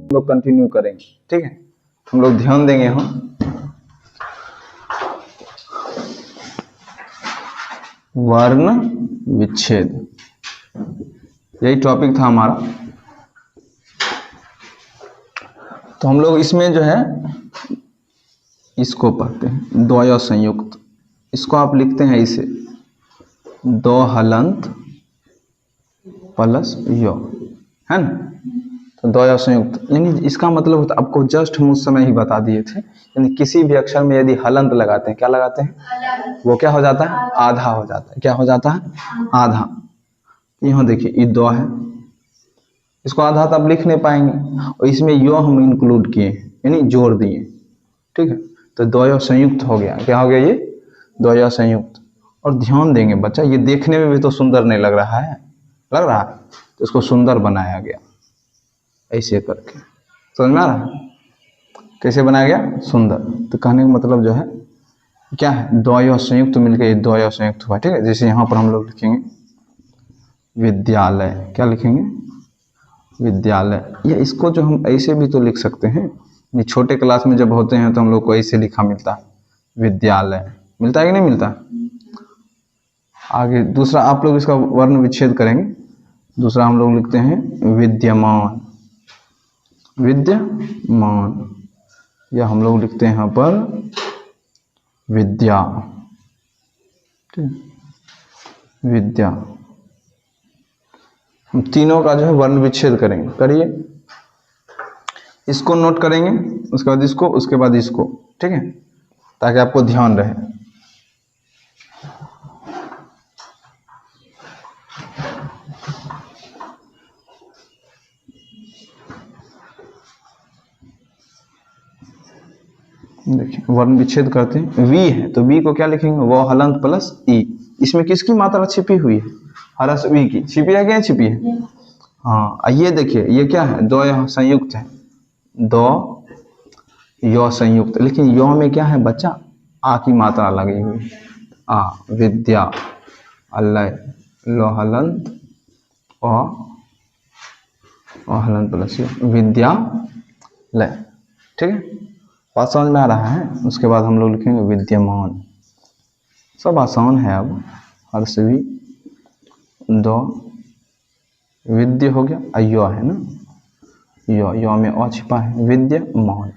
लोग कंटिन्यू करेंगे, ठीक है। हम लोग ध्यान देंगे हम वर्ण विच्छेद, यही टॉपिक था हमारा। तो हम लोग इसमें जो है इसको पढ़ते हैं द्वय संयुक्त। इसको आप लिखते हैं इसे दो हलंत प्लस यो, है ना। तो द्वय संयुक्त यानी इसका मतलब होता है, आपको जस्ट हम उस समय ही बता दिए थे, यानी किसी भी अक्षर में यदि हलंत लगाते हैं, क्या लगाते हैं, वो क्या हो जाता है, आधा हो जाता है। क्या हो जाता है, आधा। यहाँ देखिए ये दो है, इसको आधा तो आप लिख नहीं पाएंगे, और इसमें यो हम इंक्लूड किए यानी जोड़ दिए, ठीक है। तो द्वय संयुक्त हो गया। क्या हो गया, ये द्वय संयुक्त। और ध्यान देंगे बच्चा, ये देखने में भी तो सुंदर नहीं लग रहा है, लग रहा है, तो इसको सुंदर बनाया गया ऐसे करके। समझ में आ रहा है कैसे बनाया गया, सुंदर। तो कहने का मतलब जो है क्या है, द्वय संयुक्त मिलकर ये द्वय संयुक्त हुआ, ठीक है। जैसे यहाँ पर हम लोग लिखेंगे विद्यालय, क्या लिखेंगे, विद्यालय। या इसको जो हम ऐसे भी तो लिख सकते हैं, ये छोटे क्लास में जब होते हैं तो हम लोग को ऐसे लिखा मिलता है विद्यालय, मिलता है कि नहीं मिलता। आगे दूसरा आप लोग इसका वर्ण विच्छेद करेंगे। दूसरा हम लोग लिखते हैं विद्यमान, विद्यमान। या हम लोग लिखते हैं यहाँ पर विद्या, विद्या। हम तीनों का जो है वर्ण विच्छेद करेंगे। करिए, इसको नोट करेंगे, उसके बाद इसको, उसके बाद इसको, ठीक है, ताकि आपको ध्यान रहे। देखिए वर्ण विच्छेद करते हैं। वी है तो वी को क्या लिखेंगे, वो हलंत प्लस ई। इसमें किसकी मात्रा छिपी हुई है, हरस वी की। छिपी है क्या, छिपी है, हाँ। ये देखिए ये क्या है, दो संयुक्त है, दो यो संयुक्त। लेकिन यो में क्या है बच्चा, आ की मात्रा लगी हुई, आ। विद्या, अलय, लो हलंत, हलंत प्लस यो, विद्यालय, ठीक है। बात समझ में आ रहा है। उसके बाद हम लोग लिखेंगे विद्यमान। सब आसान है। अब हर्षवी, दो, विद्य हो गया, अयो है ना, यो में अ छिपा है, विद्यमान।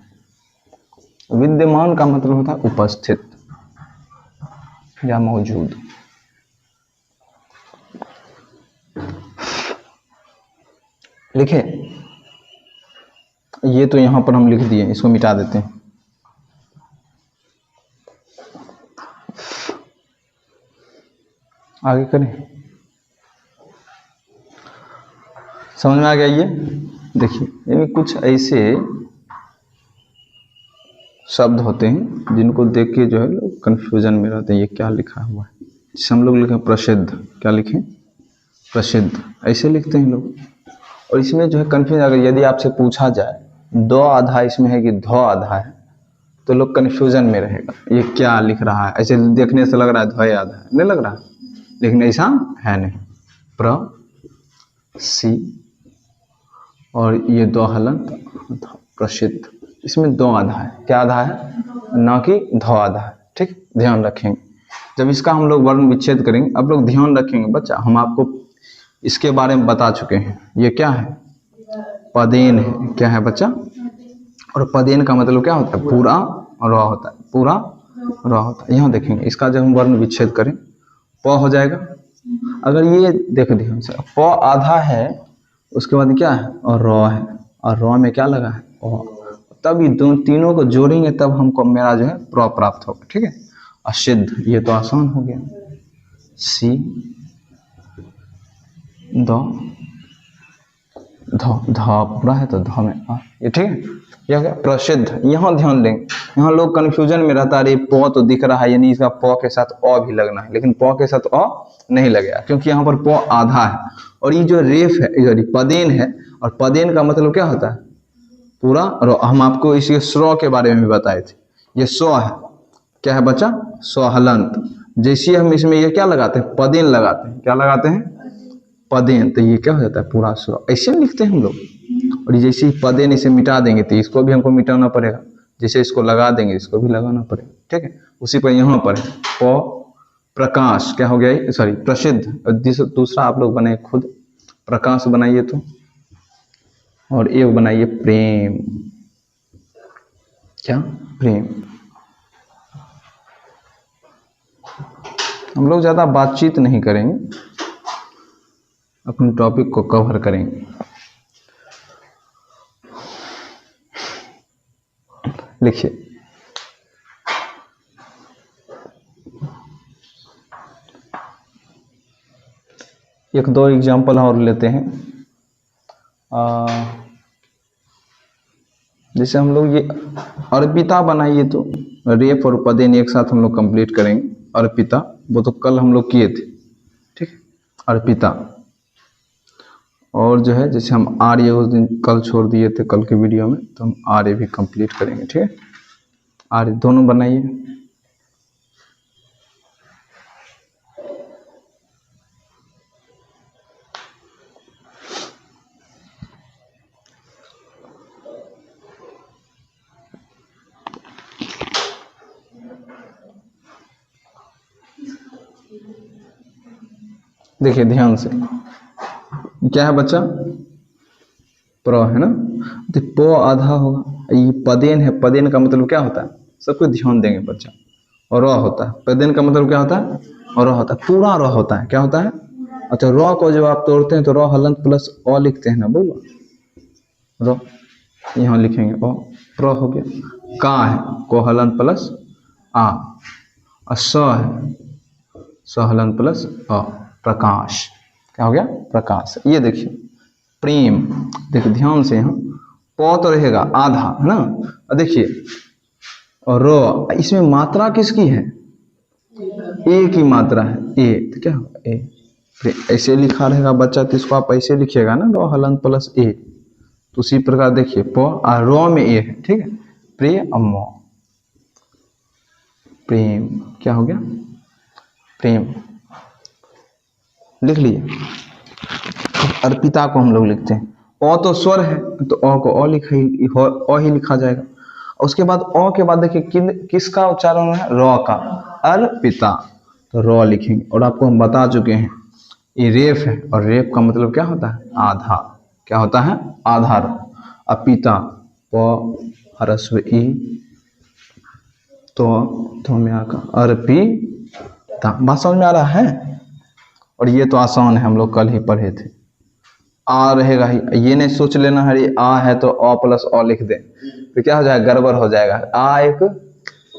विद्यमान का मतलब होता है उपस्थित या मौजूद। लिखे, ये तो यहां पर हम लिख दिए, इसको मिटा देते हैं। आगे करें, समझ में आ गया। ये देखिए, यानी कुछ ऐसे शब्द होते हैं जिनको देख के जो है लोग कंफ्यूजन में रहते हैं, ये क्या लिखा हुआ है। जैसे हम लोग लिखे प्रसिद्ध, क्या लिखें, प्रसिद्ध, ऐसे लिखते हैं लोग। और इसमें जो है कंफ्यूजन, अगर यदि आपसे पूछा जाए दो आधा इसमें है कि धो आधा है, तो लोग कंफ्यूजन में रहेगा, ये क्या लिख रहा है। ऐसे देखने से लग रहा है ध्वय आधा है, नहीं लग रहा, लेकिन ऐसा है नहीं। प्र सी और ये दो हलंत प्रसिद्ध, इसमें दो आधा है। क्या आधा है, ना कि धो आधा है, ठीक। ध्यान रखेंगे जब इसका हम लोग वर्ण विच्छेद करेंगे। अब लोग ध्यान रखेंगे बच्चा, हम आपको इसके बारे में बता चुके हैं। ये क्या है, पदेन है। क्या है बच्चा, और पदेन का मतलब क्या होता है, पूरा र होता है, पूरा र होता है। यहाँ देखेंगे इसका जब हम वर्ण विच्छेद करें, प हो जाएगा। अगर ये देख ध्यान से, प आधा है, उसके बाद क्या है, और र है, और र में क्या लगा है, ओ। तब ये दो तीनों को जोड़ेंगे तब हमको मेरा जो है प्र प्राप्त होगा, ठीक है। असिद्ध, ये तो आसान हो गया। सी दो, धा पूरा है तो धा में आ, ये ठीक है। यह क्या, प्रसिद्ध। यहाँ ध्यान देंगे, यहाँ लोग कंफ्यूजन में रहता है, अरे प तो दिख रहा है, यानी इसका प के साथ अ भी लगना है, लेकिन प के साथ अ नहीं लगेगा, क्योंकि यहाँ पर प आधा है। और ये जो रेफ है, सॉरी पदेन है, और पदेन का मतलब क्या होता है, पूरा। और हम आपको इसी स्व के बारे में भी बताए थे। ये स्व है, क्या है बच्चा, स्व हलंत। जैसे हम इसमें ये क्या लगाते हैं, पदेन लगाते हैं। क्या लगाते हैं, पदेन, तो ये क्या हो जाता है, पूरा स्व। ऐसे लिखते हैं हम लोग। और जैसे ही पदेन इसे मिटा देंगे तो इसको भी हमको मिटाना पड़ेगा, जैसे इसको लगा देंगे इसको भी लगाना पड़ेगा, ठीक है। उसी पर यहाँ पर है प्रकाश, क्या हो गया, सॉरी प्रसिद्ध। दूसरा आप लोग बनाइए खुद, प्रकाश बनाइए तो, और एक बनाइए प्रेम, क्या प्रेम। हम लोग ज़्यादा बातचीत नहीं करेंगे, अपने टॉपिक को कवर करेंगे। लिखिए, एक दो एग्जाम्पल और लेते हैं। जैसे हम लोग ये अर्पिता बनाइए तो रेफ और पदेन एक साथ हम लोग कंप्लीट करेंगे। अर्पिता वो तो कल हम लोग किए थे, ठीक है, अर्पिता। और जो है जैसे हम आर्य उस दिन कल छोड़ दिए थे कल के वीडियो में, तो हम आर्य भी कंप्लीट करेंगे, ठीक है। आर्य दोनों बनाइए। देखिए ध्यान से, क्या है बच्चा, प्र है ना, तो प आधा होगा। ये पदेन है, पदेन का मतलब क्या होता है, सबको ध्यान देंगे बच्चा। और र होता है, पदेन का मतलब क्या होता है, और र होता है, पूरा र होता है, क्या होता है। अच्छा, र को जब आप तोड़ते हैं तो र हलंत प्लस अ लिखते हैं ना, बोलो र, यहाँ लिखेंगे अ, प्र हो गया। का है, को हलंत प्लस आ, स है, स हलंत प्लस अ, प्रकाश, क्या हो गया, प्रकाश। ये देखिए प्रेम, देखिए ध्यान से, यहाँ प तो रहेगा आधा है ना, और देखिए और रो, इसमें मात्रा किसकी है, ए की मात्रा है, ए, तो क्या होगा ए, ऐसे लिखा रहेगा बच्चा, तो इसको आप ऐसे लिखिएगा ना, रो हलंत प्लस ए। तो उसी प्रकार देखिए प और रो में ए है, ठीक है, प्रेम, प्रेम, क्या हो गया, प्रेम। लिख लिए। अर्पिता को हम लोग लिखते हैं, अ तो स्वर है तो अ को अ ही लिखा जाएगा। उसके बाद अ के बाद देखिए किसका उच्चारण है, र का, अर्पिता, तो र लिखेंगे। और आपको हम बता चुके हैं ये रेफ है, और रेफ का मतलब क्या होता है, आधा, क्या होता है, आधार। अपिता, प ह्रस्व ई, तो में आका, अर्पिता। बात समझ में आ रहा है। और ये तो आसान है, हम लोग कल ही पढ़े थे। आ रहेगा ही, ये नहीं सोच लेना है आ है तो अ प्लस अ लिख दे, तो क्या हो जाएगा, गड़बड़ हो जाएगा। आ एक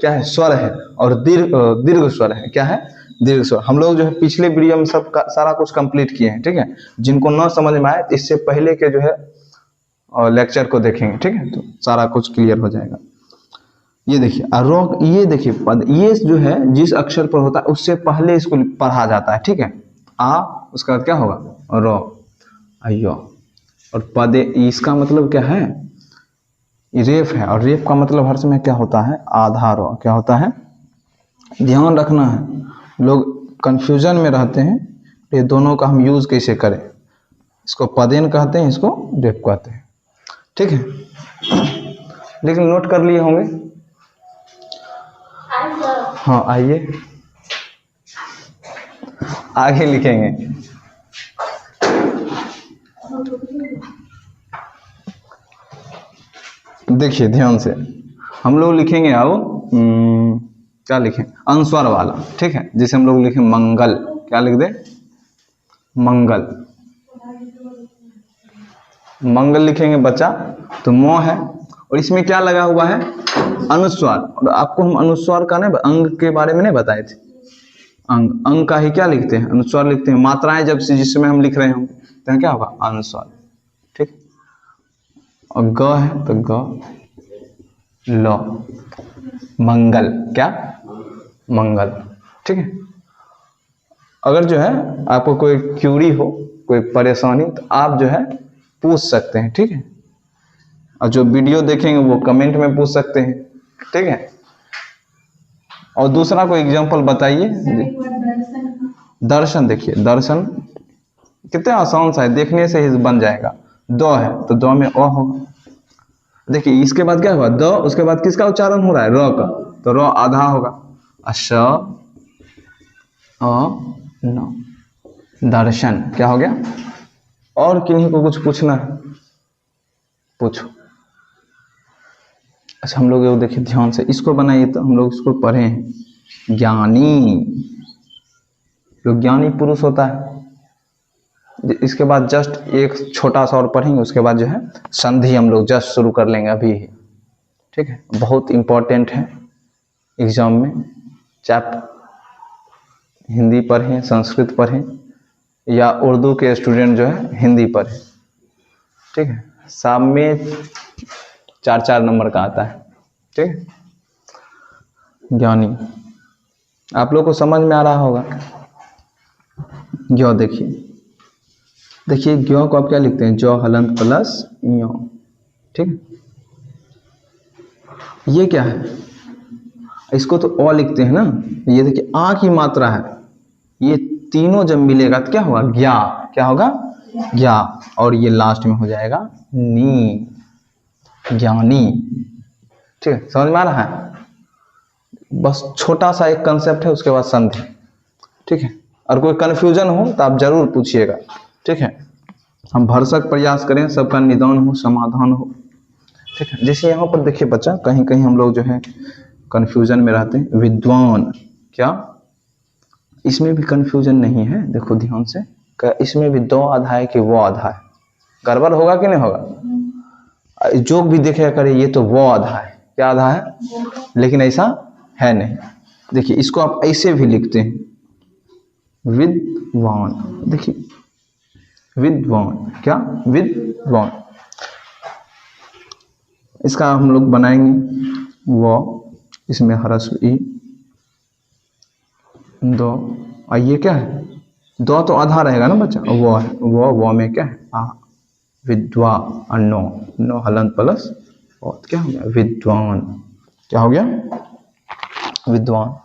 क्या है, स्वर है, और दीर्घ स्वर है, क्या है, दीर्घ स्वर। हम लोग जो है पिछले वीडियो में सब सारा कुछ कंप्लीट किए हैं, ठीक है। जिनको न समझ में आए इससे पहले के जो है लेक्चर को देखेंगे, ठीक है, तो सारा कुछ क्लियर हो जाएगा। ये देखिए ये देखिए पद, ये जो है जिस अक्षर पर होता है उससे पहले इसको पढ़ा जाता है, ठीक है। आ, उसका क्या होगा, रो, अयो। और पदे, इसका मतलब क्या है, रेफ है, और रेफ का मतलब हर समय क्या होता है, आधा रो, क्या होता है, ध्यान रखना है। लोग कंफ्यूजन में रहते हैं, ये दोनों का हम यूज कैसे करें। इसको पदेन कहते हैं, इसको रेफ कहते हैं, ठीक है। लेकिन नोट कर लिए होंगे, हाँ आइए आगे लिखेंगे। देखिए ध्यान से, हम लोग लिखेंगे अब क्या लिखें, अनुस्वार वाला, ठीक है। जैसे हम लोग लिखें मंगल, क्या लिख दे, मंगल, मंगल लिखेंगे बच्चा, तो म है, और इसमें क्या लगा हुआ है, अनुस्वार। और आपको हम अनुस्वार का नहीं, अंग के बारे में नहीं बताए थे, अंग का ही क्या लिखते हैं, अनुस्वार लिखते हैं। मात्राएं जब से जिसमें हम लिख रहे होंगे तो क्या होगा, अनुस्वार, ठीक। और ग है तो ग, ल, मंगल, क्या, मंगल, ठीक है। अगर जो है आपको कोई क्यूरी हो, कोई परेशानी, तो आप जो है पूछ सकते हैं, ठीक है। और जो वीडियो देखेंगे वो कमेंट में पूछ सकते हैं, ठीक है। और दूसरा कोई एग्जांपल बताइए। दर्शन, देखिए दर्शन कितने आसान सा है, देखने से ही बन जाएगा। द है तो द में अ होगा। देखिए इसके बाद क्या हुआ, द, उसके बाद किसका उच्चारण हो रहा है, र का, तो र आधा होगा। अश अ न, दर्शन। क्या हो गया? और किन्हीं को कुछ पूछना है, पूछो। अच्छा हम लोग ये देखिए ध्यान से, इसको बनाइए तो हम लोग इसको पढ़े हैं। ज्ञानी, जो ज्ञानी पुरुष होता है। इसके बाद जस्ट एक छोटा सा और पढ़ेंगे, उसके बाद जो है संधि हम लोग जस्ट शुरू कर लेंगे अभी ही, ठीक है। बहुत इंपॉर्टेंट है एग्जाम में। चाहे हिंदी पढ़ें, संस्कृत पढ़ें, या उर्दू के स्टूडेंट जो है हिंदी पढ़ें, ठीक है। शाम में 4-4 नंबर का आता है, ठीक है। ज्ञानी आप लोग को समझ में आ रहा होगा। ज्ञ देखिए, देखिए ज्ञ को आप क्या लिखते हैं, ज हलंत प्लस य, ठीक है। ये क्या है, इसको तो अ लिखते हैं ना। ये देखिए आ की मात्रा है, ये तीनों जब मिलेगा तो क्या होगा, ज्ञा। क्या होगा, ज्ञा। और ये लास्ट में हो जाएगा नी, ज्ञानी, ठीक है। समझ में आ रहा है? बस छोटा सा एक कंसेप्ट है, उसके बाद संधि, ठीक है। और कोई कंफ्यूजन हो तो आप जरूर पूछिएगा, ठीक है। हम भरसक प्रयास करें सबका निदान हो, समाधान हो, ठीक है। जैसे यहाँ पर देखिए बच्चा, कहीं कहीं हम लोग जो है कंफ्यूजन में रहते हैं। विद्वान, क्या इसमें भी कंफ्यूजन नहीं है? देखो ध्यान से, इसमें भी दो आधा है कि वो आधा है, गड़बड़ होगा कि नहीं होगा? जो भी देखेगा करे ये तो वो आधा है, क्या आधा है, लेकिन ऐसा है नहीं। देखिए इसको आप ऐसे भी लिखते हैं, विद्वान। देखिए विद्वान, क्या विद्वान। इसका हम लोग बनाएंगे वो, इसमें ह्रस्व ई, दो। ये क्या है, दो तो आधा रहेगा ना बच्चा, वो है वो में क्या है आ, विद्वा, और नो हलंत प्लस और क्या हो गया, विद्वान। क्या हो गया, विद्वान,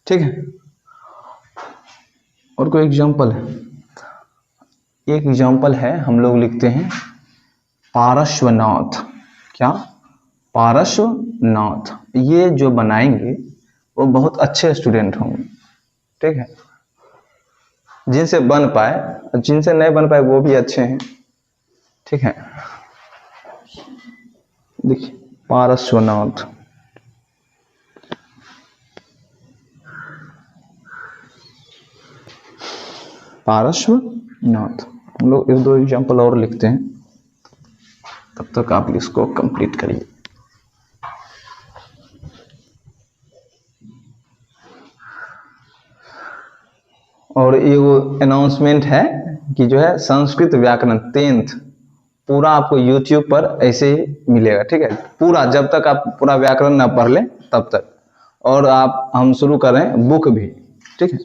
ठीक है। और कोई एग्जाम्पल है? एक एग्जाम्पल है, हम लोग लिखते हैं पारश्वनाथ। क्या, पारश्वनाथ। ये जो बनाएंगे वो बहुत अच्छे स्टूडेंट होंगे, ठीक है। जिनसे बन पाए, जिनसे नहीं बन पाए वो भी अच्छे हैं, ठीक है। देखिए पारश्वनाथ, पारश्वनाथ। हम लोग एक दो एग्जाम्पल और लिखते हैं, तब तक आप इसको कंप्लीट करिए। और ये वो अनाउंसमेंट है कि जो है संस्कृत व्याकरण 10th पूरा आपको YouTube पर ऐसे ही मिलेगा, ठीक है। पूरा, जब तक आप पूरा व्याकरण ना पढ़ लें तब तक। और आप, हम शुरू कर रहे हैं बुक भी, ठीक है।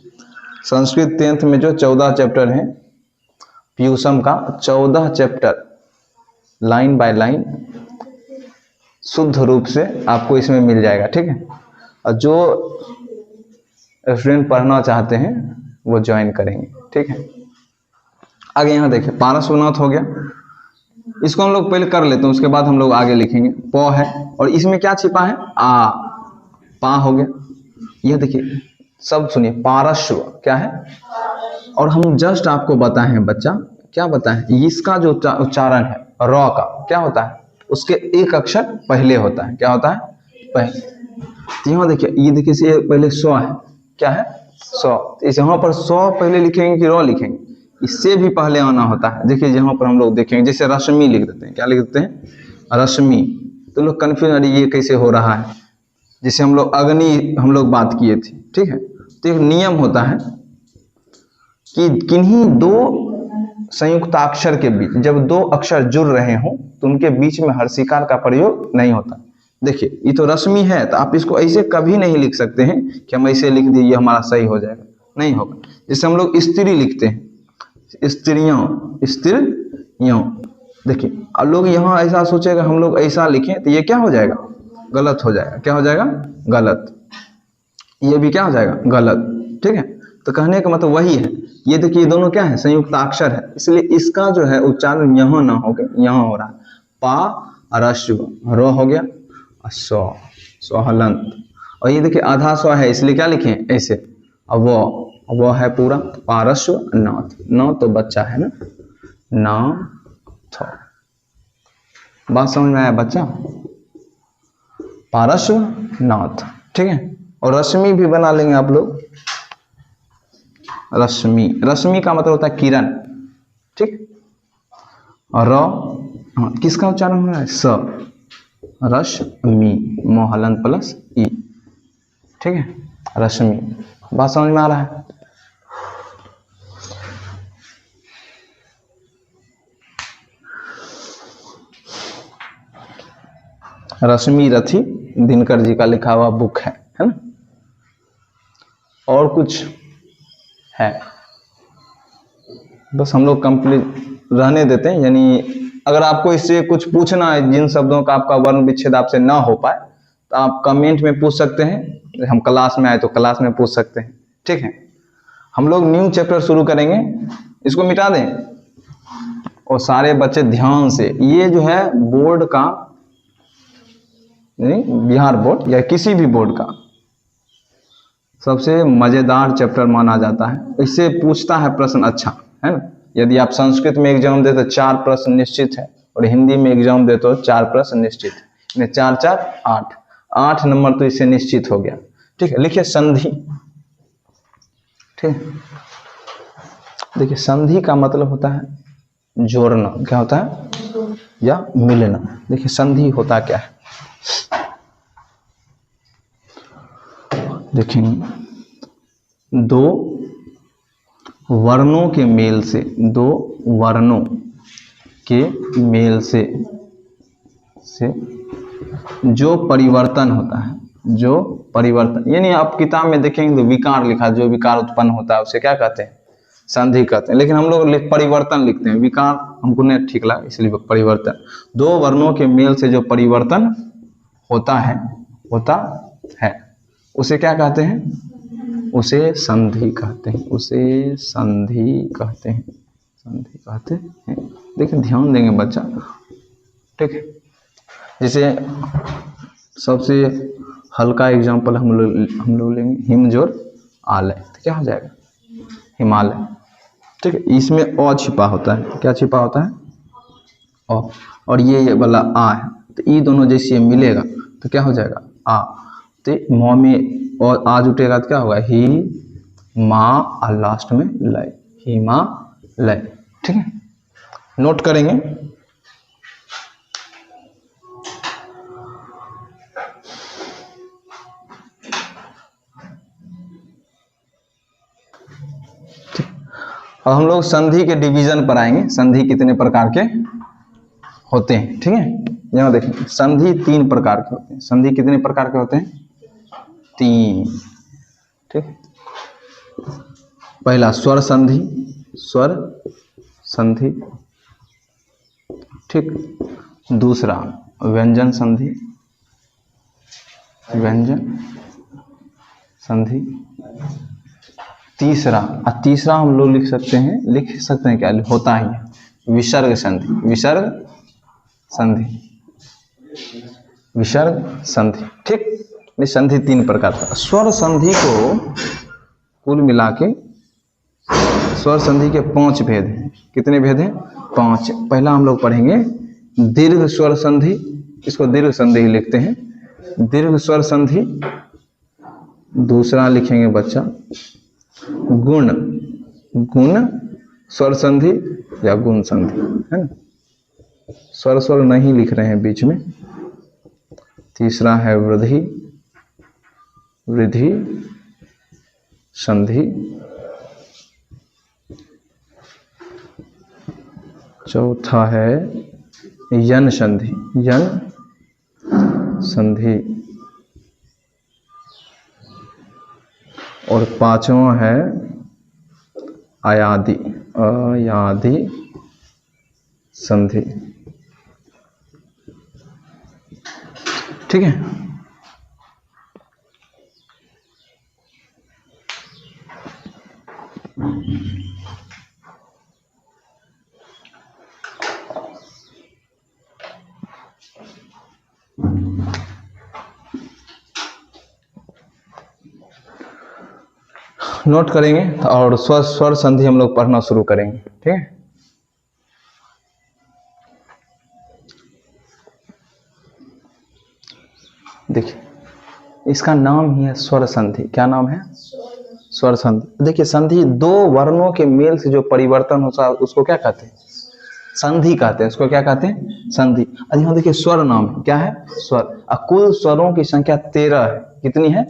संस्कृत 10th में जो 14 चैप्टर हैं, पीयूषम का 14 चैप्टर लाइन बाय लाइन शुद्ध रूप से आपको इसमें मिल जाएगा, ठीक है। और जो स्टूडेंट पढ़ना चाहते हैं वो ज्वाइन करेंगे, ठीक है। आगे यहाँ देखिए पारश्वनाथ हो गया, इसको हम लोग पहले कर लेते हैं, उसके बाद हम लोग आगे लिखेंगे। प है, और इसमें क्या छिपा है, आ, पा हो गया। यह देखिए सब सुनिए, पारश्व क्या है, और हम जस्ट आपको बताए हैं बच्चा, क्या बताएं, इसका जो उच्चारण है र का, क्या होता है, उसके एक अक्षर पहले होता है। क्या होता है, पहले। तो यहाँ देखिए, ये देखिए से पहले स्व है, क्या है, स्व। इस यहाँ पर स्व पहले लिखेंगे कि र लिखेंगे, इससे भी पहले आना होता है। देखिए यहाँ पर हम लोग देखेंगे, जैसे रश्मि लिख देते हैं, क्या लिख देते हैं, रश्मि। तो लोग कन्फ्यूज, अरे ये कैसे हो रहा है। जैसे हम लोग अग्नि हम लोग बात किए थे, ठीक है। तो एक नियम होता है कि किन्हीं दो संयुक्ताक्षर के बीच जब दो अक्षर जुड़ रहे हों तो उनके बीच में हर्षिकार का प्रयोग नहीं होता। देखिए ये तो रश्मि है, तो आप इसको ऐसे कभी नहीं लिख सकते हैं कि हम ऐसे लिख दिए ये हमारा सही हो जाएगा, नहीं होगा। जैसे हम लोग स्त्री लिखते हैं, स्त्रियां, स्त्रियां। देखिए अब लोग यहाँ ऐसा सोचेगा हम लोग ऐसा लिखें तो ये क्या हो जाएगा, गलत हो जाएगा। क्या हो जाएगा, गलत। ये भी क्या हो जाएगा, गलत, ठीक है। तो कहने का मतलब वही है। ये देखिए ये दोनों क्या है, संयुक्ताक्षर है, इसलिए इसका जो है उच्चारण यहाँ ना हो गया, यहाँ हो रहा है। पा रस्व रो हो गया, स्व स्व हलंत। और ये देखिए आधा स्व है, इसलिए क्या लिखे ऐसे। अब वो है पूरा पारस्व नाथ, न तो बच्चा है ना, नाथ। बात समझ में आया बच्चा? पारस्व नाथ, ठीक है। और रश्मि भी बना लेंगे आप लोग। रश्मि, रश्मि का मतलब होता है किरण, ठीक। और किसका उच्चारण हो रहा है? स, रश्मि, मोहलन प्लस ई, ठीक है, रश्मि। बात समझ में आ रहा है? रश्मि रथी दिनकर जी का लिखा हुआ बुक है ना। और कुछ है? बस हम लोग कंप्लीट रहने देते हैं। यानी अगर आपको इससे कुछ पूछना है, जिन शब्दों का आपका वर्ण विच्छेद आपसे ना हो पाए, तो आप कमेंट में पूछ सकते हैं। हम क्लास में आए तो क्लास में पूछ सकते हैं, ठीक है। हम लोग न्यू चैप्टर शुरू करेंगे, इसको मिटा दें। और सारे बच्चे ध्यान से, ये जो है बोर्ड का, बिहार बोर्ड या किसी भी बोर्ड का सबसे मजेदार चैप्टर माना जाता है। इससे पूछता है प्रश्न, अच्छा है ना। यदि आप संस्कृत में एग्जाम दे तो 4 प्रश्न निश्चित है, और हिंदी में एग्जाम दे तो 4 प्रश्न निश्चित है। 4 4 8, 8 नंबर तो इससे निश्चित हो गया, ठीक है। लिखिए संधि, ठीक है। देखिए संधि का मतलब होता है जोड़ना, क्या होता है? या मिलना। देखिए संधि होता क्या है, देखेंगे। दो वर्णों के मेल से, दो वर्णों के मेल से जो परिवर्तन होता है, जो परिवर्तन, यानी आप किताब में देखेंगे तो विकार लिखा, जो विकार उत्पन्न होता है उसे क्या कहते हैं? संधि कहते हैं। लेकिन हम लोग परिवर्तन लिखते हैं, विकार हमको नहीं ठीक लगा इसलिए परिवर्तन। दो वर्णों के मेल से जो परिवर्तन होता है उसे क्या कहते हैं? उसे संधि कहते हैं, उसे संधि कहते हैं, संधि कहते हैं। देखिए ध्यान देंगे बच्चा, ठीक है। जैसे सबसे हल्का एग्जांपल हम लोग लेंगे, हिम जोड़ आलय, तो क्या हो जाएगा? हिमालय, ठीक है। इसमें अ छिपा होता है, क्या छिपा होता है? अ। और ये वाला आ है, तो ये दोनों जैसे मिलेगा तो क्या हो जाएगा? आ। तो म में और आ जुटेगा तो क्या होगा? ही माँ, और लास्ट में लय, हिमालय, ठीक है। नोट करेंगे। अब हम लोग संधि के डिवीजन पर आएंगे, संधि कितने प्रकार के होते हैं, ठीक है। यहाँ देखें, संधि 3 प्रकार के होते हैं। संधि कितने प्रकार के होते हैं? 3, ठीक। पहला स्वर संधि, स्वर संधि, ठीक। दूसरा व्यंजन संधि, व्यंजन संधि। तीसरा हम लोग लिख सकते हैं क्या होता ही है? विसर्ग संधि, विसर्ग संधि, विसर्ग संधि, ठीक। ये संधि 3 प्रकार का। स्वर संधि को कुल मिला के स्वर संधि के 5 भेद हैं। कितने भेद हैं? 5। पहला हम लोग पढ़ेंगे दीर्घ स्वर संधि, इसको दीर्घ संधि लिखते हैं, दीर्घ स्वर संधि। दूसरा लिखेंगे बच्चा गुण स्वर संधि या गुण संधि, है ना। स्वर नहीं लिख रहे हैं बीच में। तीसरा है वृद्धि संधि। चौथा है यन संधि, और 5वां है अयादि संधि, ठीक है। नोट करेंगे और स्वर संधि हम लोग पढ़ना शुरू करेंगे, ठीक है। देखिए इसका नाम ही है स्वर संधि। क्या नाम है? स्वर संधि। देखिए संधि दो वर्णों के मेल से जो परिवर्तन होता है उसको क्या कहते हैं? संधि कहते हैं। उसको क्या कहते हैं? संधि। अब यहाँ देखिए स्वर नाम है, क्या है? स्वर। कुल स्वरों की संख्या 13 है। कितनी है?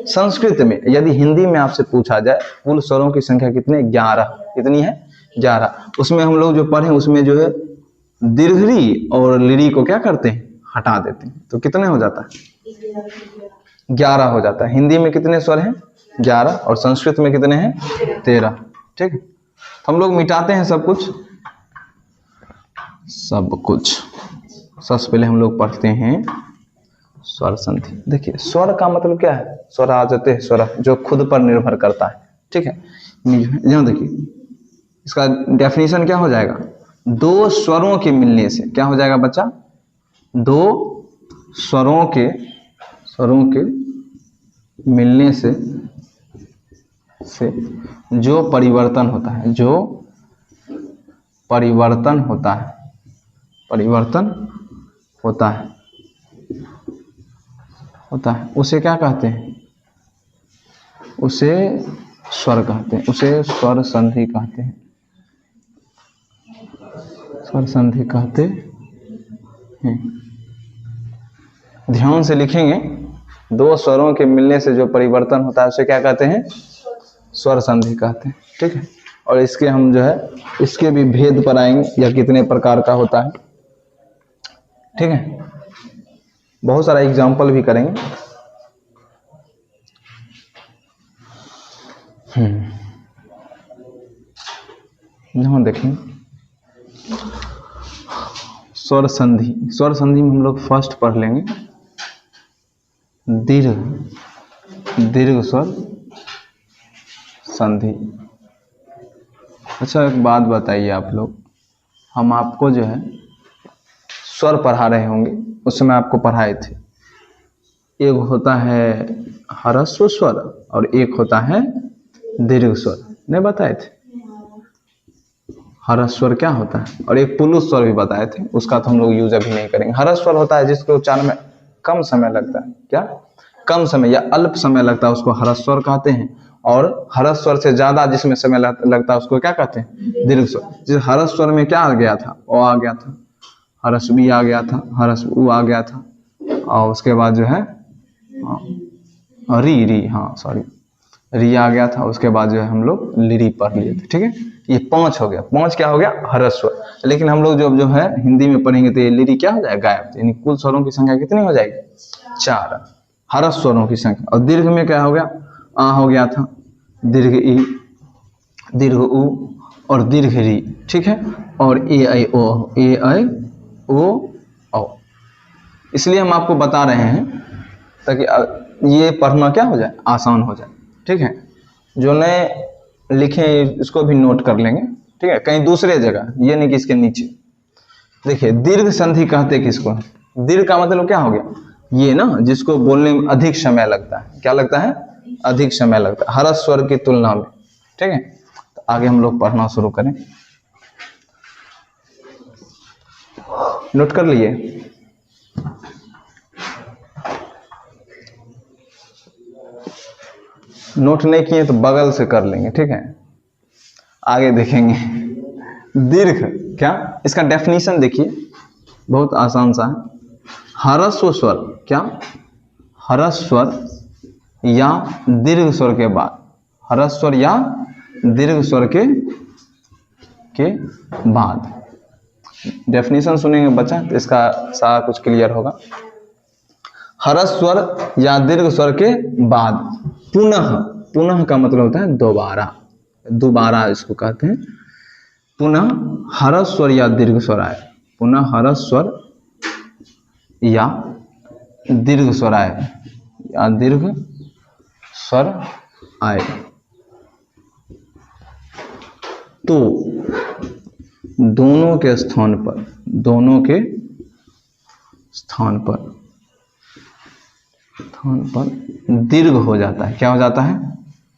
संस्कृत में। यदि हिंदी में आपसे पूछा जाए कुल स्वरों की संख्या कितनी? 11। कितनी है? 11। उसमें हम लोग जो पढ़े उसमें जो है दीर्घ और लिरी को क्या करते हैं? हटा देते हैं। तो कितने हो जाता है? 11 हो जाता है। हिंदी में कितने स्वर हैं? 11। और संस्कृत में कितने हैं? 13। ठीक है। हम लोग मिटाते हैं सब कुछ। सबसे पहले हम लोग पढ़ते हैं स्वर संधि। देखिए स्वर का मतलब क्या है? स्वर आ जाते हैं, स्वर जो खुद पर निर्भर करता है, ठीक है। यहाँ देखिए इसका डेफिनेशन क्या हो जाएगा? दो स्वरों के मिलने से क्या हो जाएगा बच्चा? दो स्वरों के मिलने से जो परिवर्तन होता है उसे क्या कहते हैं? उसे स्वर कहते हैं। उसे स्वर संधि कहते हैं। स्वर संधि कहते हैं। ध्यान से लिखेंगे। दो स्वरों के मिलने से जो परिवर्तन होता है उसे क्या कहते हैं? स्वर संधि कहते हैं, ठीक है। और इसके हम जो है इसके भी भेद पर आएंगे या कितने प्रकार का होता है, ठीक है। बहुत सारा एग्जाम्पल भी करेंगे। यहाँ देखें स्वर संधि में हम लोग फर्स्ट पढ़ लेंगे दीर्घ स्वर संधि। अच्छा एक बात बताइए आप लोग, हम आपको जो है स्वर पढ़ा रहे होंगे, उस समय आपको पढ़ाए थे। एक होता है ह्रस्व स्वर और एक होता है दीर्घ स्वर, नहीं बताए थे? ह्रस्व स्वर क्या होता है और एक पुल्लिंग स्वर भी बताए थे, उसका तो हम लोग यूज अभी नहीं करेंगे। ह्रस्व स्वर होता है जिसको उच्चारण में कम समय लगता है, क्या कम समय या अल्प समय लगता है, उसको ह्रस्व स्वर कहते हैं। और ह्रस्व स्वर से ज्यादा जिसमें समय लगता है उसको क्या कहते हैं? दीर्घ स्वर। जिस ह्रस्व स्वर में क्या आ गया था? ओ आ गया था, ह्रस्व भी आ गया था, ह्रस्व उ आ गया था, और उसके बाद जो है री आ गया था। उसके बाद जो है हम लोग लिरी पढ़ लिए थे, ठीक है। ये 5 हो गया। 5 क्या हो गया? ह्रस्व स्वर। लेकिन हम लोग जो है हिंदी में पढ़ेंगे तो ये लिरी क्या हो जाएगा? गायब। यानी कुल स्वरों की संख्या कितनी हो जाएगी? 4 ह्रस्व स्वरों की संख्या। और दीर्घ में क्या हो गया? आ हो गया था, दीर्घ ई, दीर्घ उ और दीर्घ री, ठीक है। और ए आई ओ औ। इसलिए हम आपको बता रहे हैं ताकि ये पढ़ना क्या हो जाए? आसान हो जाए, ठीक है। जो नए लिखे इसको भी नोट कर लेंगे, ठीक है, कहीं दूसरे जगह, ये नहीं कि इसके नीचे। देखिए दीर्घ संधि कहते किसको? दीर्घ का मतलब क्या हो गया? ये ना जिसको बोलने में अधिक समय लगता है। क्या लगता है? अधिक समय लगता है ह्रस्व स्वर की तुलना में, ठीक है। तो आगे हम लोग पढ़ना शुरू करें। नोट कर लिए? नोट नहीं किए तो बगल से कर लेंगे, ठीक है। आगे देखेंगे दीर्घ क्या, इसका डेफिनेशन देखिए, बहुत आसान सा है। ह्रस्व स्वर क्या? ह्रस्व स्वर या दीर्घ स्वर के बाद, ह्रस्व स्वर या दीर्घ स्वर के बाद। डेफिनेशन सुनेंगे बच्चा तो इसका सारा कुछ क्लियर होगा। ह्रस्व स्वर या दीर्घ स्वर के बाद पुनः का मतलब होता है दोबारा इसको कहते हैं। पुनः ह्रस्व स्वर या दीर्घ स्वर आए, पुनः ह्रस्व स्वर या दीर्घ स्वर आए, या दीर्घ स्वर आए तो दोनों के स्थान पर दीर्घ हो जाता है। क्या हो जाता है?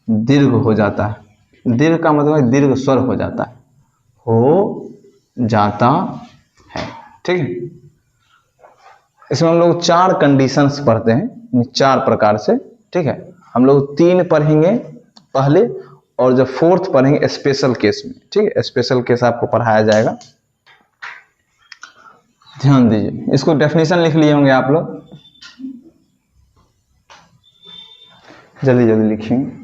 दीर्घ हो जाता है। दीर्घ का मतलब है दीर्घ स्वर हो जाता है, हो जाता है। ठीक है, इसमें हम लोग 4 कंडीशंस पढ़ते हैं, 4 प्रकार से। ठीक है, हम लोग 3 पढ़ेंगे पहले, और जब 4th पढ़ेंगे स्पेशल केस में। ठीक है, स्पेशल केस आपको पढ़ाया जाएगा, ध्यान दीजिए। इसको डेफिनेशन लिख लिए होंगे आप लोग, जल्दी जल्दी लिखेंगे।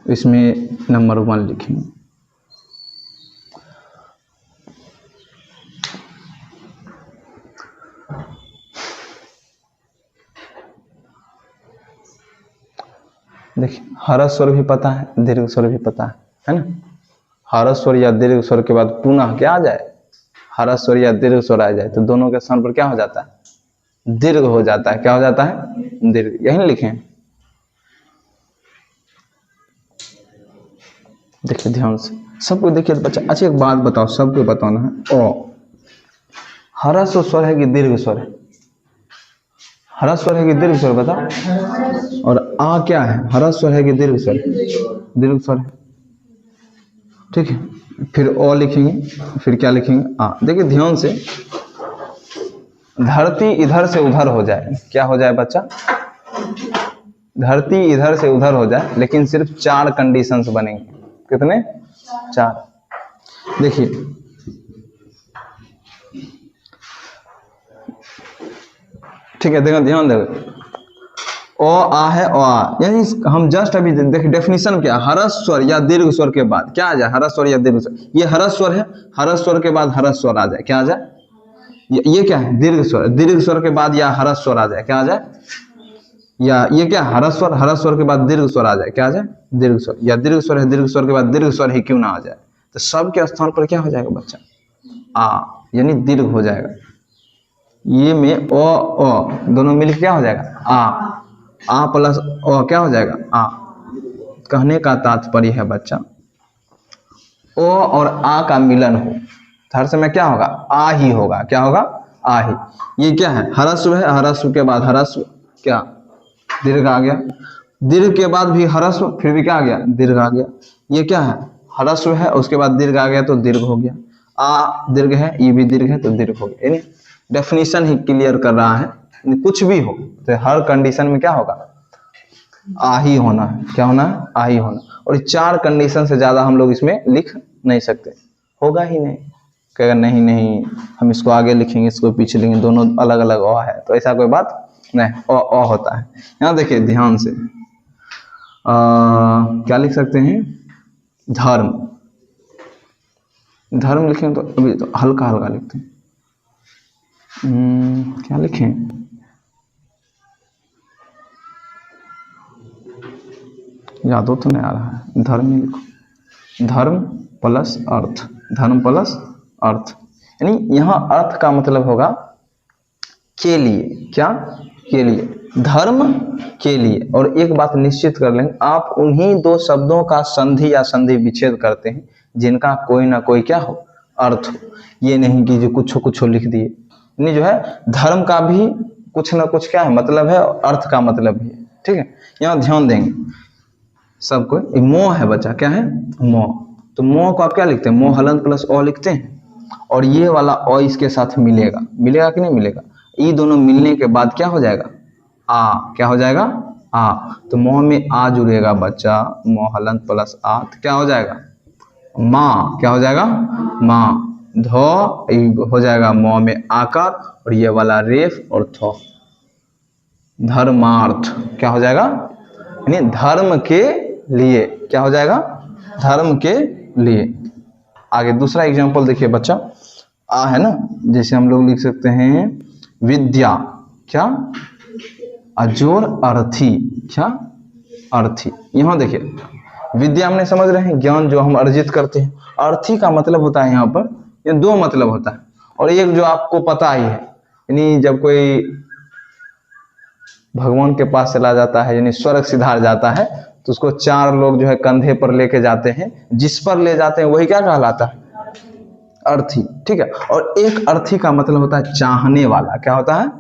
इसमें नंबर 1 लिखेंगे। देखिए, ह्रस्व स्वर भी पता है, दीर्घ स्वर भी पता है ना। ह्रस्व स्वर या दीर्घ स्वर के बाद पुनः क्या आ जाए, ह्रस्व स्वर या दीर्घ स्वर आ जाए तो दोनों के स्थान पर क्या हो जाता है, दीर्घ हो जाता है। क्या हो जाता है, दीर्घ। यही लिखें, देखिए ध्यान से सबको देखिए बच्चा। अच्छा एक बात बताओ, सबको बताना है, ओ ह्रस्व स्वर है कि दीर्घ स्वर है, ह्रस्व स्वर है कि दीर्घ स्वर बताओ। और आ क्या है, ह्रस्व स्वर है कि दीर्घ स्वर, दीर्घ स्वर है। ठीक है, फिर ओ लिखेंगे, फिर क्या लिखेंगे, आ। देखिए ध्यान से, धरती इधर से उधर हो जाए, क्या हो जाए बच्चा, धरती इधर से उधर हो जाए, लेकिन सिर्फ 4 कंडीशंस बनेंगे। कितने, 4। देखिए ठीक है, देखो ध्यान दो, ओ आ है, ओ आ, यानी हम जस्ट अभी देखिए डेफिनेशन क्या, ह्रस्व स्वर या दीर्घ स्वर के बाद क्या आ जाए, ह्रस्व स्वर या दीर्घ स्वर। ये ह्रस्व स्वर है, ह्रस्व स्वर के बाद ह्रस्व स्वर आ जाए, क्या आ जाए, ये क्या है, दीर्घ स्वर। दीर्घ स्वर के बाद या ह्रस्व स्वर आ जाए, क्या आ जाए, या ये क्या, ह्रस्व स्वर, ह्रस्व स्वर के बाद दीर्घ स्वर आ जाए, क्या आ जाए, दीर्घ स्वर। या दीर्घ स्वर है, दीर्घ स्वर के बाद दीर्घ स्वर ही क्यों ना आ जाए, तो सब के स्थान पर क्या हो जाएगा बच्चा, आ, यानी दीर्घ हो जाएगा। ये में ओ दोनों मिलकर क्या हो जाएगा, आ प्लस ओ क्या हो जाएगा, आ। कहने का तात्पर्य है बच्चा, ओ और आ का मिलन हो, हर समय क्या होगा, आ ही होगा। क्या होगा, आ ही। ये क्या है, ह्रस्व है, ह्रस्व के बाद ह्रस्व, क्या, दीर्घ आ गया। दीर्घ के बाद भी ह्रस्व, फिर भी क्या आ गया, दीर्घ आ गया। ये क्या है, ह्रस्व है, उसके बाद दीर्घ आ गया तो दीर्घ हो गया। आ दीर्घ है, ये भी दीर्घ है तो दीर्घ हो गया। यानी डेफिनेशन ही क्लियर कर रहा है, कुछ भी हो तो हर कंडीशन में क्या होगा, आ ही होना है। क्या होना है, आ ही होना। और 4 कंडीशन से ज्यादा हम लोग इसमें लिख नहीं सकते, होगा ही नहीं। कहेगा नहीं नहीं हम इसको आगे लिखेंगे, इसको पीछे लिखेंगे, दोनों अलग अलग ओ है, तो ऐसा कोई बात नहीं, ओ होता है। यहाँ देखिए ध्यान से, क्या लिख सकते हैं, धर्म। धर्म लिखें तो अभी तो हल्का हल्का लिखते हैं, क्या लिखें, याद हो तो नहीं आ रहा है, धर्म ही लिखो। धर्म प्लस अर्थ, धर्म प्लस अर्थ, यानी यहाँ अर्थ का मतलब होगा के लिए। क्या, के लिए, धर्म के लिए। और एक बात निश्चित कर लेंगे, आप उन्हीं 2 शब्दों का संधि या संधि विच्छेद करते हैं जिनका कोई ना कोई क्या हो, अर्थ हो। ये नहीं कि जो कुछ लिख दिए, यानी जो है धर्म का भी कुछ ना कुछ क्या है मतलब है, और अर्थ का मतलब भी है। ठीक है, यहाँ ध्यान देंगे सबको। मोह है बच्चा, क्या है, मोह। तो मोह को आप क्या लिखते हैं, मोह हलंत प्लस ओ लिखते हैं, और ये वाला ओ इसके साथ मिलेगा, मिलेगा कि नहीं मिलेगा। ये दोनों मिलने के बाद क्या हो जाएगा, आ। क्या हो जाएगा, आ। तो मोह में आ जुड़ेगा बच्चा, मोह हलंत प्लस आ, तो क्या हो जाएगा, माँ। क्या हो जाएगा, माँ। धो हो जाएगा मोह में आकार, और ये वाला रेफ और थो, धर्मार्थ। क्या हो जाएगा, यानी धर्म के लिए। क्या हो जाएगा, धर्म के लिए। आगे दूसरा एग्जांपल देखिए बच्चा, आ है ना, जैसे हम लोग लिख सकते हैं विद्या, क्या, अजोर अर्थी, क्या, अर्थी। यहाँ देखिए विद्या हमने समझ रहे हैं, ज्ञान जो हम अर्जित करते हैं। अर्थी का मतलब होता है यहाँ पर, ये 2 मतलब होता है, और एक जो आपको पता ही है, यानी जब कोई भगवान के पास चला जाता है, यानी स्वर्ग सिधार जाता है, तो उसको 4 लोग जो है कंधे पर लेके जाते हैं, जिस पर ले जाते हैं वही क्या कहलाता है, अर्थी। ठीक है, और एक अर्थी का मतलब होता है चाहने वाला। क्या होता है,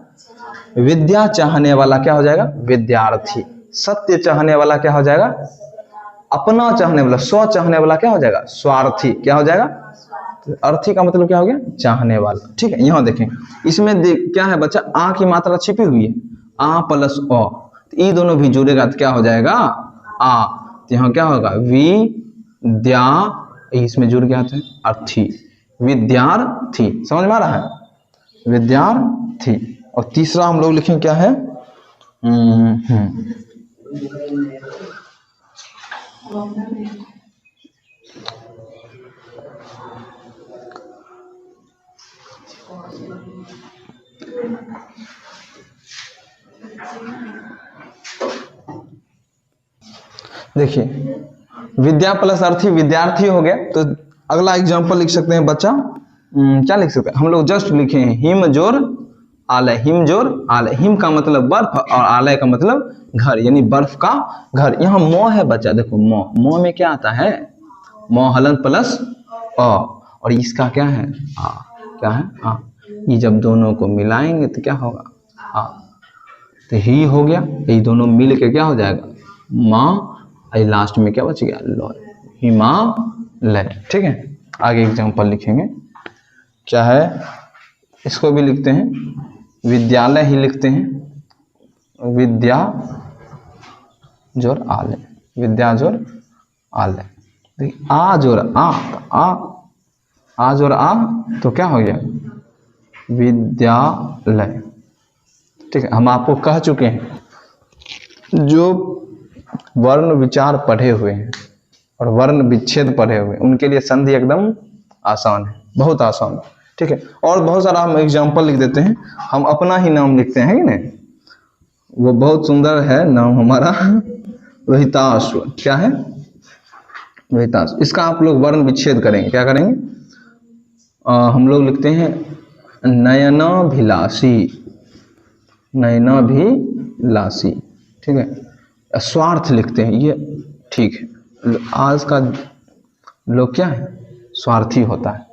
विद्या चाहने वाला क्या हो जाएगा? विद्यार्थी। सत्य चाहने वाला क्या हो जाएगा? अपना चाहने वाला। स्व चाहने वाला क्या हो जाएगा? स्वार्थी। क्या हो जाएगा? तो अर्थी का मतलब क्या हो गया? चाहने वाला। ठीक है, यहाँ देखें इसमें क्या है बच्चा? आ की मात्रा छिपी हुई है, आ प्लस अ, तो ये दोनों भी जुड़ेगा तो क्या हो जाएगा? आ। तो यहाँ क्या होगा? विद्या, इसमें जुड़ गया था अर्थी, विद्यार्थी। समझ में आ रहा है? विद्यार्थी। और तीसरा हम लोग लिखें क्या है? देखिए विद्या प्लस अर्थी विद्यार्थी हो गया। तो अगला एग्जांपल लिख सकते हैं बच्चा, क्या लिख सकते हैं हम लोग? जस्ट लिखे हैं हिम जोर आलय। हिम जोर आलय। हिम का मतलब बर्फ और आलय का मतलब घर, यानी बर्फ का घर। यहाँ मो है बच्चा, देखो मो। मो में क्या आता है? मो हलन प्लस अ, और इसका क्या है? आ। क्या है? आ। ये जब दोनों को मिलाएंगे तो क्या होगा? आ। तो ही हो गया, ये दोनों मिल के क्या हो जाएगा? माँ। लास्ट में क्या बच गया? लय। हिमालय। ठीक है, आगे एग्जांपल लिखेंगे क्या है? इसको भी लिखते हैं विद्यालय ही लिखते हैं, विद्या जोर आलय, विद्या जोर आलय। देखिए आ जोर आ, आ जोर आ तो क्या हो गया? विद्यालय। ठीक है, हम आपको कह चुके हैं जो वर्ण विचार पढ़े हुए हैं और वर्ण विच्छेद पढ़े हुए हैं उनके लिए संधि एकदम आसान है, बहुत आसान है। ठीक है, और बहुत सारा हम एग्जांपल लिख देते हैं। हम अपना ही नाम लिखते हैं कि नहीं? वो बहुत सुंदर है नाम हमारा, रोहिताश्व। क्या है? रोहिताश्व। इसका आप लोग वर्ण विच्छेद करेंगे। क्या करेंगे? हम लोग लिखते हैं नयनाभिलाषी, नयनाभिलाषी। ठीक है, स्वार्थ लिखते हैं ये। ठीक है, आज का लोग क्या है? स्वार्थी होता है।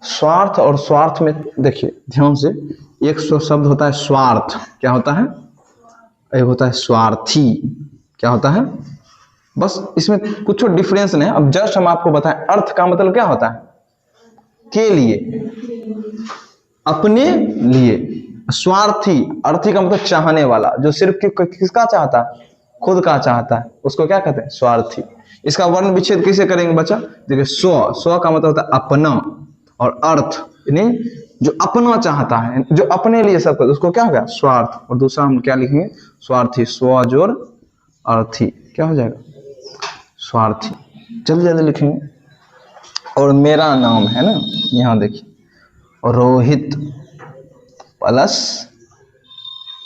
स्वार्थ और स्वार्थ में देखिए ध्यान से, एक शब्द होता है स्वार्थ। क्या होता है? एक होता है स्वार्थी। क्या होता है? बस इसमें कुछ डिफरेंस नहीं है। अब जस्ट हम आपको बताएं, अर्थ का मतलब क्या होता है? के लिए, अपने लिए। स्वार्थी, अर्थी का मतलब चाहने वाला, जो सिर्फ किसका चाहता है? खुद का चाहता है, उसको क्या कहते हैं? स्वार्थी। इसका वर्ण विच्छेद कैसे करेंगे बच्चा? देखिए स्व, स्व का मतलब होता है अपना, और अर्थ यानी जो अपना चाहता है, जो अपने लिए सब कर, उसको क्या हो गया? स्वार्थ। और दूसरा हम क्या लिखेंगे? स्वार्थी। स्व जोर अर्थी क्या हो जाएगा? स्वार्थी। जल्दी जल्दी लिखेंगे। और मेरा नाम है ना, यहाँ देखिए रोहित प्लस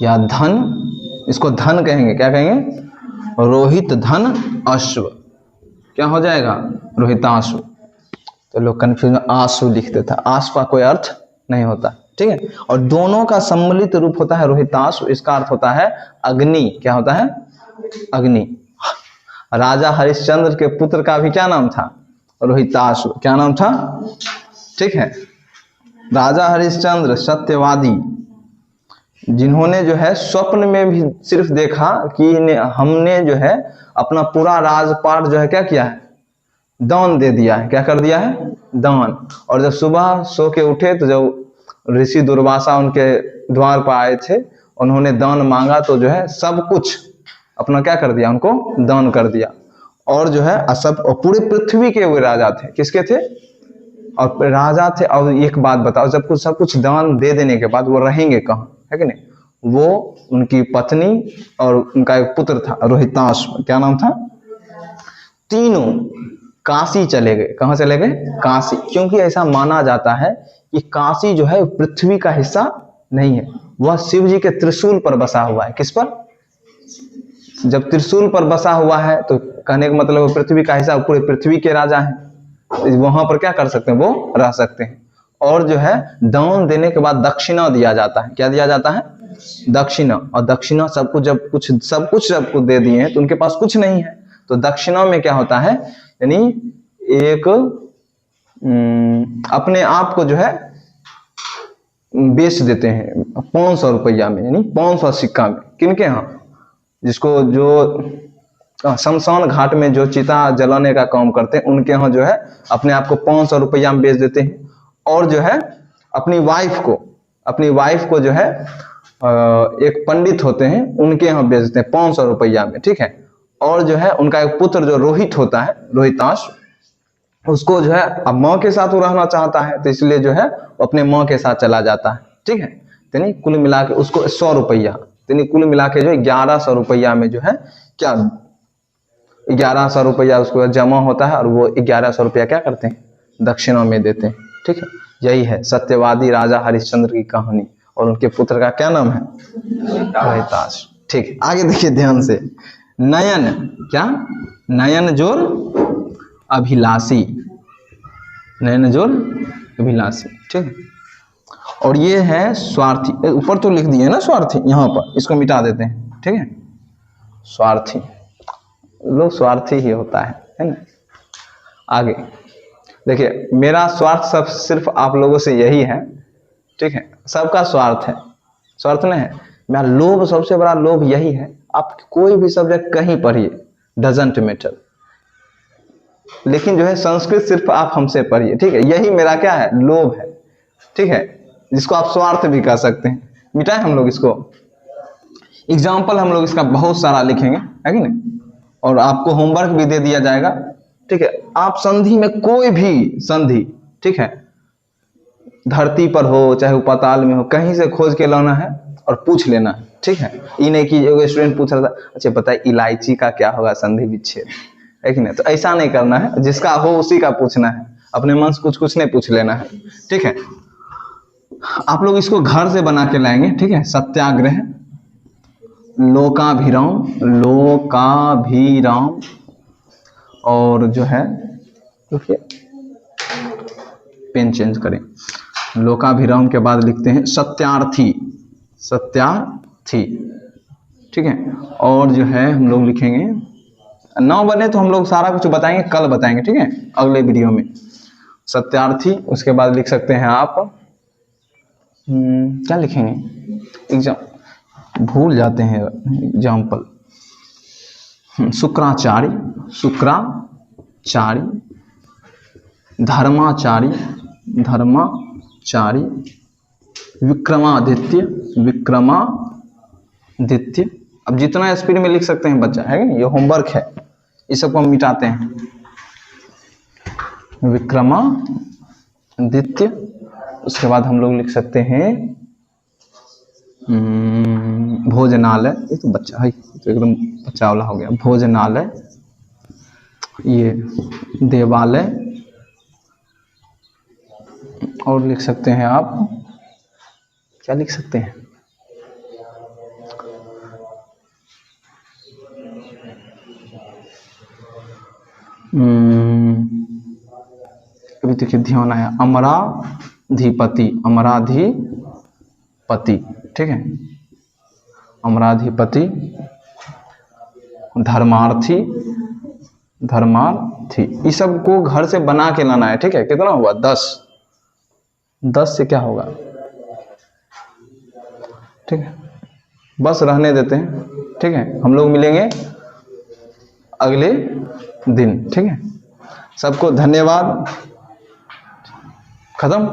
या धन, इसको धन कहेंगे। क्या कहेंगे? रोहित धन अश्व। क्या हो जाएगा? रोहिताश्व। तो लोग कंफ्यूज में आश्व लिखते थे, आश्व का कोई अर्थ नहीं होता। ठीक है, और दोनों का सम्मिलित रूप होता है रोहिताश्व। इसका अर्थ होता है अग्नि। क्या होता है? अग्नि। राजा हरिश्चंद्र के पुत्र का भी क्या नाम था? रोहिताश्व। क्या नाम था? ठीक है, राजा हरिश्चंद्र सत्यवादी, जिन्होंने जो है स्वप्न में भी सिर्फ देखा कि हमने जो है अपना पूरा राजपाट जो है क्या किया है? दान दे दिया है। क्या कर दिया है? दान। और जब सुबह सो के उठे तो जब ऋषि दुर्वासा उनके द्वार पर आए थे, उन्होंने दान मांगा तो जो है सब कुछ अपना क्या कर दिया? उनको दान कर दिया। और जो है सब, और पूरे पृथ्वी के वे राजा थे। किसके थे? और राजा थे। और एक बात बताओ, जब कुछ सब कुछ दान दे देने के बाद वो रहेंगे कहाँ? है कि नहीं? वो उनकी पत्नी और उनका एक पुत्र था रोहिताश्व। क्या नाम था? तीनों काशी चले गए। कहाँ चले गए? काशी। क्योंकि ऐसा माना जाता है कि काशी जो है पृथ्वी का हिस्सा नहीं है, वह शिव जी के त्रिशूल पर बसा हुआ है। किस पर? जब त्रिशूल पर बसा हुआ है तो कहने का मतलब वो पृथ्वी का हिस्सा, पूरे पृथ्वी के राजा हैं, वहां पर क्या कर सकते हैं? वो रह सकते हैं। और जो है दान देने के बाद दक्षिणा दिया जाता है। क्या दिया जाता है? दक्षिणा। और दक्षिणा सबको, जब कुछ सब कुछ सबको दे दिए हैं तो उनके पास कुछ नहीं है, तो दक्षिणा में क्या होता है? यानी एक अपने आप को जो है बेच देते हैं, 500 रुपया में, यानी 500 सिक्का में। किनके यहाँ? जिसको जो शमशान घाट में जो चिता जलाने का काम करते हैं उनके यहाँ जो है अपने आप को 500 रुपया में बेच देते हैं। और जो है अपनी वाइफ को जो है एक पंडित होते हैं उनके यहाँ बेच देते हैं 500 रुपया में, ठीक है। और जो है उनका एक पुत्र जो रोहित होता है, रोहिताश, उसको जो है अब माँ के साथ वो रहना चाहता है तो इसलिए जो है अपने माँ के साथ चला जाता है, ठीक है। यानी कुल मिला के उसको 100 रुपया, यानी कुल मिला के जो 1100 रुपया में जो है क्या 1100 रुपया उसको जमा होता है और वो 1100 रुपया क्या करते हैं? दक्षिणा में देते हैं, ठीक है। यही है सत्यवादी राजा हरिश्चंद्र की कहानी और उनके पुत्र का क्या नाम है? रोहिताश। ठीक, आगे देखिए ध्यान से। नयन, क्या? नयन जोर अभिलाषी, नयन जोर अभिलाषी, ठीक है। और ये है स्वार्थी, ऊपर तो लिख दिए ना स्वार्थी, यहाँ पर इसको मिटा देते हैं, ठीक है। स्वार्थी, लोग स्वार्थी ही होता है ना। आगे देखिए, मेरा स्वार्थ सब सिर्फ आप लोगों से यही है, ठीक है। सबका स्वार्थ है, स्वार्थ नहीं है। मेरा लोभ, सबसे बड़ा लोभ यही है, आप कोई भी सब्जेक्ट कहीं पढ़िए, डजंट मैटर, लेकिन जो है संस्कृत सिर्फ आप हमसे पढ़िए, ठीक है। यही मेरा क्या है? लोभ है, ठीक है, जिसको आप स्वार्थ भी कह सकते हैं। मिटाए हम लोग इसको। एग्जाम्पल हम लोग इसका बहुत सारा लिखेंगे, है कि नहीं, और आपको होमवर्क भी दे दिया जाएगा, ठीक है। आप संधि में कोई भी संधि, ठीक है, धरती पर हो चाहे वो पाताल में हो, कहीं से खोज के लाना है और पूछ लेना है, ठीक है। ये नहीं कि एक स्टूडेंट पूछ रहा था, अच्छा बताइए इलायची का क्या होगा संधि विच्छेद, है कि नहीं। तो ऐसा नहीं करना है, जिसका हो उसी का पूछना है, अपने मन से कुछ नहीं पूछ लेना है, ठीक है। आप लोग इसको घर से बना के लाएंगे, ठीक है। सत्याग्रह, लोकाभिराम, लोकाभिराम, और जो है देखिए पेन चेंज करें, लोकाभिराम के बाद लिखते हैं सत्यार्थी, सत्यार्थी, ठीक है। और जो है हम लोग लिखेंगे, ना बने तो हम लोग सारा कुछ बताएंगे, कल बताएंगे, ठीक है, अगले वीडियो में। सत्यार्थी, उसके बाद लिख सकते हैं आप क्या लिखेंगे, एग्जाम भूल जाते हैं एग्जाम्पल। शुक्राचार्य, शुक्राचार्य, धर्माचार्य, धर्माचार्य, विक्रमादित्य, विक्रमादित्य। अब जितना स्पीड में लिख सकते हैं बच्चा, है कि नहीं, ये होमवर्क है, इस सबको हम मिटाते हैं। विक्रमादित्य, उसके बाद हम लोग लिख सकते हैं भोजनालय, ये तो बच्चा है, तो एकदम बच्चा वाला हो गया, भोजनालय, ये देवालय, और लिख सकते हैं आप क्या लिख सकते हैं, अभी देखिए ध्यान आया, अमराधिपति, अमराधिपति, ठीक है, अमराधिपति, धर्मार्थी, धर्मार्थी। इस सब को घर से बना के लाना है, ठीक है। कितना हुआ? 10। 10 से क्या होगा, ठीक है, बस रहने देते हैं, ठीक है। हम लोग मिलेंगे अगले दिन, ठीक है। सबको धन्यवाद। खत्म।